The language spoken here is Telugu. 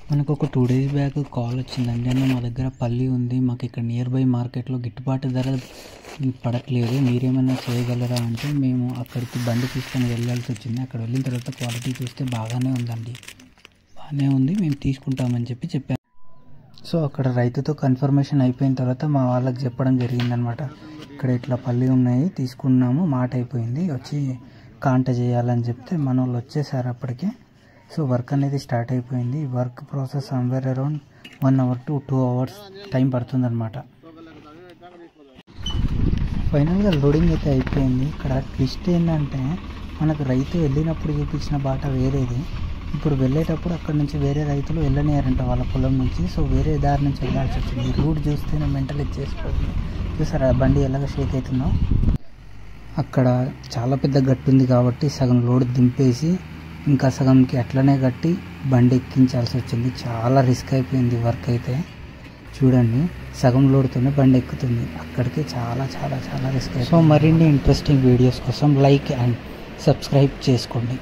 మనకు ఒక 2 డేస్ బ్యాక్ కాల్ వచ్చిందండి. అన్న మా దగ్గర పల్లి ఉంది, మాకు ఇక్కడ నియర్ బై మార్కెట్లో గిట్టుబాటు ధర పడట్లేదు, మీరేమైనా చేయగలరా అంటే మేము అక్కడికి బండి తీసుకొని వెళ్ళాల్సి వచ్చింది. అక్కడ వెళ్ళిన తర్వాత క్వాలిటీ చూస్తే బాగానే ఉందండి, బాగానే ఉంది, మేము తీసుకుంటామని చెప్పాను. సో అక్కడ రైతుతో కన్ఫర్మేషన్ అయిపోయిన తర్వాత మా వాళ్ళకి చెప్పడం జరిగిందనమాట. ఇక్కడ ఇట్లా పల్లి ఉన్నాయి, తీసుకున్నాము, మాట అయిపోయింది, వచ్చి కాంట చేయాలని చెప్తే మన వాళ్ళు వచ్చేసారు అప్పటికే. సో వర్క్ అనేది స్టార్ట్ అయిపోయింది. Work process somewhere around 1 hour to 2 hours time పడుతుందన్నమాట. ఫైనల్గా లోడింగ్ అయితే అయిపోయింది. ఇక్కడ ట్విస్ట్ ఏంటంటే మనకు రైతు వెళ్ళినప్పుడు చూపించిన బాట వేరేది, ఇప్పుడు వెళ్ళేటప్పుడు అక్కడ నుంచి వేరే రైతులు వెళ్ళనియారంట వాళ్ళ పొలం నుంచి. సో వేరే దారి నుంచి వెళ్ళాల్సి వచ్చింది. ఈ రూట్ చూస్తేనే మెంటల్ ఇచ్చేసుకోండి. చూసారా బండి ఎలాగ షేక్ అవుతుందో. అక్కడ చాలా పెద్ద గట్టు ఉంది కాబట్టి సగం లోడ్ దింపేసి ఇంకా సగంకి అట్లనే కట్టి బండి ఎక్కించాల్సి వచ్చింది. చాలా రిస్క్ అయిపోయింది వర్క్ అయితే. చూడండి సగం లోడ్తోనే బండి ఎక్కుతుంది, అక్కడికి చాలా చాలా చాలా రిస్క్ అయిపోయింది. సో మరిన్ని ఇంట్రెస్టింగ్ వీడియోస్ కోసం లైక్ అండ్ సబ్స్క్రైబ్ చేసుకోండి.